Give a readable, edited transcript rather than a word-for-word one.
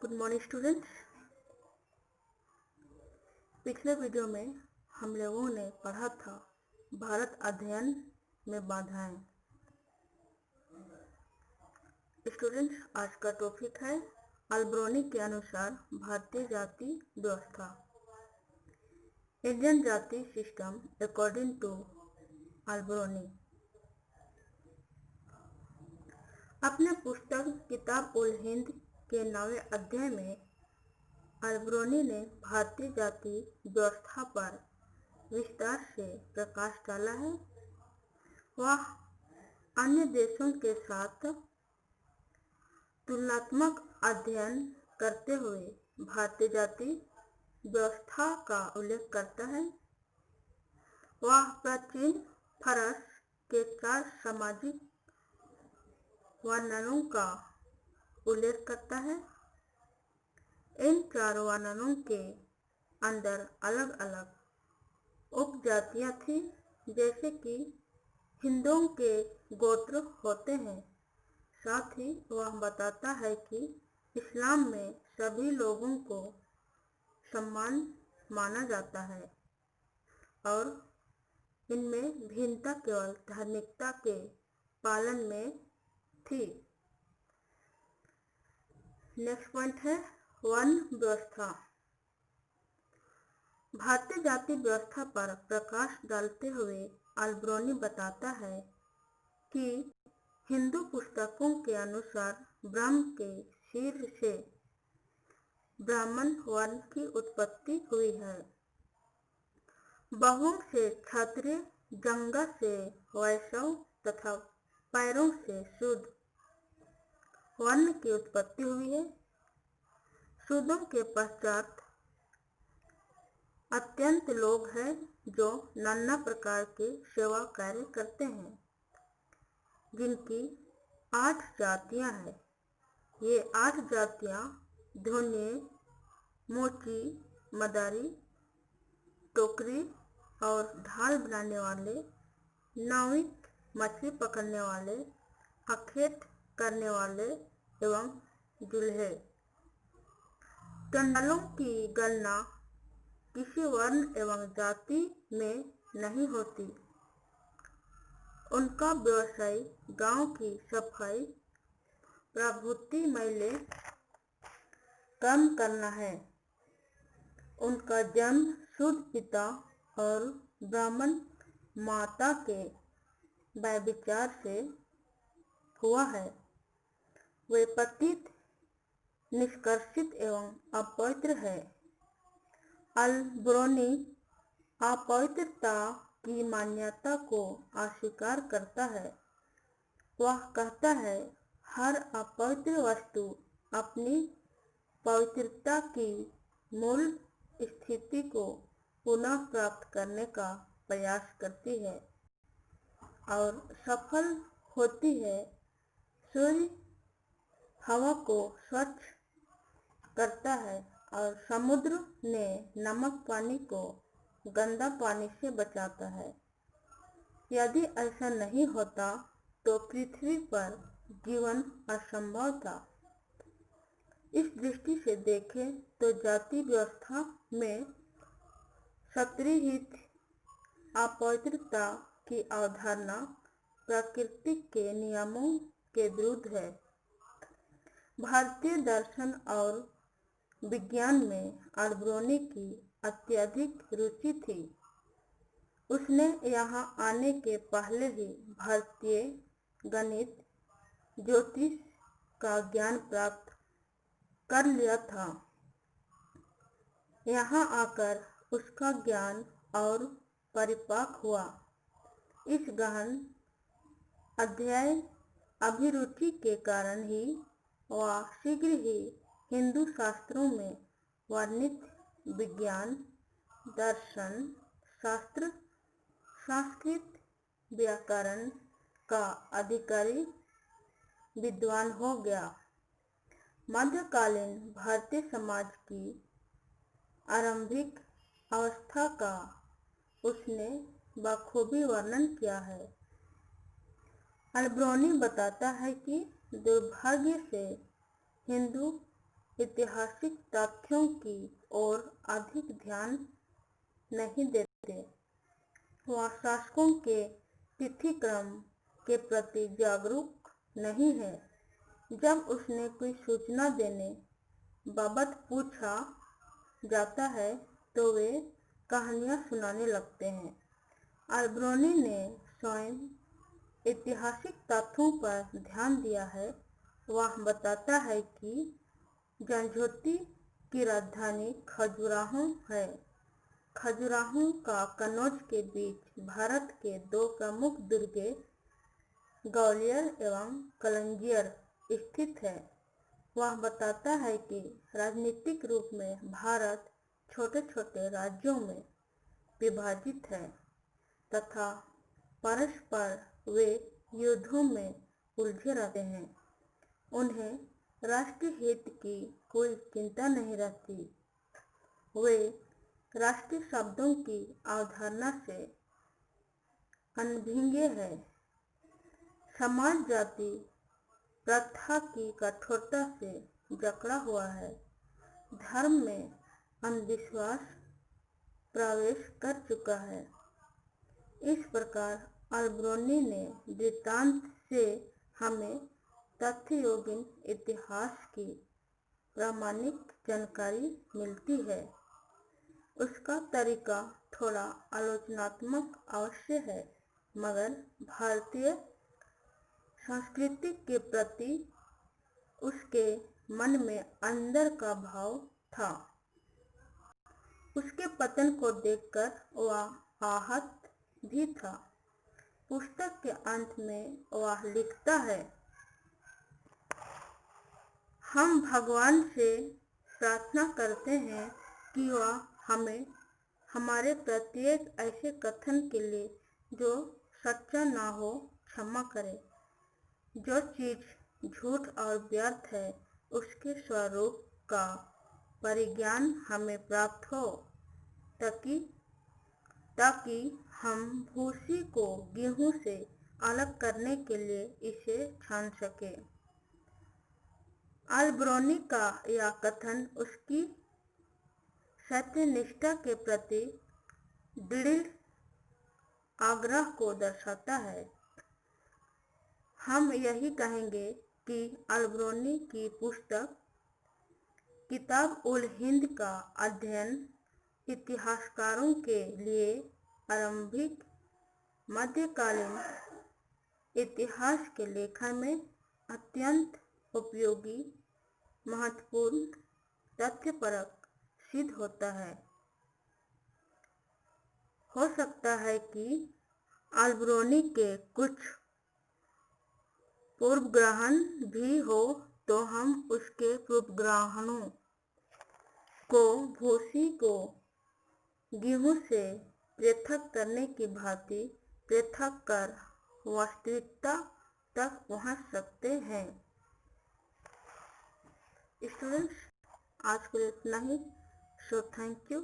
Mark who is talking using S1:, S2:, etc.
S1: Good morning students. पिछले video में हम लोगों ने पढ़ा था भारत अध्ययन में बाधाएं। स्टूडेंट्स, आज का टॉपिक है अल्बेरोनी के अनुसार भारतीय जाति व्यवस्था, इंडियन जाति सिस्टम अकॉर्डिंग टू अल्बेरोनी। अपने पुस्तक किताब उल हिंद के 9वें अध्याय में अल्बेरोनी ने भारतीय जाति व्यवस्था पर विस्तार से प्रकाश डाला है। वह अन्य देशों के साथ तुलनात्मक अध्ययन करते हुए भारतीय जाति व्यवस्था का उल्लेख करता है। वह प्राचीन फरस के 4 सामाजिक वर्णनों का उल्लेख करता है। इन 4 वर्णनों के अंदर अलग अलग उपजातियां थी, जैसे कि हिंदुओं के गोत्र होते हैं। साथ ही वह बताता है कि इस्लाम में सभी लोगों को समान माना जाता है और इनमें भिन्नता केवल धार्मिकता के पालन में थी। नेक्स्ट पॉइंट है वर्ण व्यवस्था। भारतीय जाति व्यवस्था पर प्रकाश डालते हुए अल्बेरोनी बताता है कि हिंदू पुस्तकों के अनुसार ब्रह्म के सिर से ब्राह्मण वर्ण की उत्पत्ति हुई है। बहुओं से क्षत्रिय, जंगा से वैश्य तथा पैरों से शूद्र वर्ण की उत्पत्ति हुई है। शूद्रों के पश्चात अत्यंत लोग हैं जो नाना प्रकार के सेवा कार्य करते हैं, जिनकी 8 जातियां हैं। ये 8 जातियां धोने, मोची, मदारी, टोकरी और ढाल बनाने वाले, नाविक, मछली पकड़ने वाले, अखेट करने वाले एवं जुल्हे। चंडालों की गणना किसी वर्ण एवं जाति में नहीं होती। उनका व्यवसाय गांव की सफाई, प्रभुति मैलें कम करना है। उनका जन्म शुद्ध पिता और ब्राह्मण माता के व्यभिचार से हुआ है। वे पतित, निष्कर्षित एवं अपवित्र है। अल्बेरोनी अपवित्रता की मान्यता को अस्वीकार करता है। वह कहता है, हर अपवित्र वस्तु अपनी पवित्रता की मूल स्थिति को पुनः प्राप्त करने का प्रयास करती है और सफल होती है। सूर्य हवा को स्वच्छ करता है और समुद्र ने नमक पानी को गंदा पानी से बचाता है। यदि ऐसा नहीं होता तो पृथ्वी पर जीवन असंभव था। इस दृष्टि से देखें तो जाति व्यवस्था में सत्रिहित अपवित्रता की अवधारणा प्रकृति के नियमों के विरुद्ध है। भारतीय दर्शन और विज्ञान में अल्बेरोनी की अत्यधिक रुचि थी। उसने यहाँ आने के पहले ही भारतीय गणित, ज्योतिष का ज्ञान प्राप्त कर लिया था। यहाँ आकर उसका ज्ञान और परिपाक हुआ। इस गहन अध्ययन अभिरुचि के कारण ही वह शीघ्र ही हिंदू शास्त्रों में वर्णित विज्ञान, दर्शन शास्त्र, संस्कृत व्याकरण का अधिकारी विद्वान हो गया। मध्यकालीन भारतीय समाज की आरंभिक अवस्था का उसने बखूबी वर्णन किया है। अल्बेरोनी बताता है कि दुर्भाग्य से हिंदू ऐतिहासिक तथ्यों की ओर अधिक ध्यान नहीं देते। वह शासकों के तिथिक्रम के प्रति जागरूक नहीं है। जब उसने कोई सूचना देने बाबत पूछा जाता है तो वे कहानियां सुनाने लगते हैं। अल्बेरोनी ने स्वयं ऐतिहासिक तथ्यों पर ध्यान दिया है। वह बताता है कि जंझोती की राजधानी खजुराहो है। खजुराहो का कन्नौज के बीच भारत के दो प्रमुख दुर्ग ग्वालियर एवं कलंजियर स्थित है। वह बताता है कि राजनीतिक रूप में भारत छोटे छोटे राज्यों में विभाजित है तथा परस्पर वे युद्धों में उलझे रहते हैं। उन्हें राष्ट्रीय हित की कोई चिंता नहीं रहती। वे राष्ट्रीय शब्दों की अवधारणा से अनभिज्ञ है। समाज जाति प्रथा की कठोरता से जकड़ा हुआ है। धर्म में अंधविश्वास प्रवेश कर चुका है। इस प्रकार अल्बेरोनी ने वृत्तांत से हमें तथ्ययोग्य इतिहास की प्रामाणिक जानकारी मिलती है। उसका तरीका थोड़ा आलोचनात्मक अवश्य है, मगर भारतीय संस्कृति के प्रति उसके मन में अंदर का भाव था। उसके पतन को देखकर वह आहत भी था। पुस्तक के अंत में वह लिखता है, हम भगवान से प्रार्थना करते हैं कि वह हमें हमारे प्रत्येक ऐसे कथन के लिए जो सच्चा ना हो क्षमा करे। जो चीज झूठ और व्यर्थ है उसके स्वरूप का परिज्ञान हमें प्राप्त हो, ताकि हम भूसी को गेहूं से अलग करने के लिए इसे छान सके। अल्बेरोनी का यह कथन उसकी सत्यनिष्ठा के प्रति दृढ़ आग्रह को दर्शाता है। हम यही कहेंगे कि अल्बेरोनी की पुस्तक किताब उल हिंद का अध्ययन इतिहासकारों के लिए आरंभिक मध्यकालीन इतिहास के लेखन में अत्यंत उपयोगी, महत्वपूर्ण, तथ्यपरक सिद्ध होता है। हो सकता है कि अल्बेरोनी के कुछ पूर्वग्रहण भी हो, तो हम उसके पूर्वग्रहणों को भूसी को गेहूं से पृथक करने की भांति पृथक कर वास्तविकता तक पहुंच सकते हैं। स्टूडेंट्स, आज के लिए इतना ही। So thank you.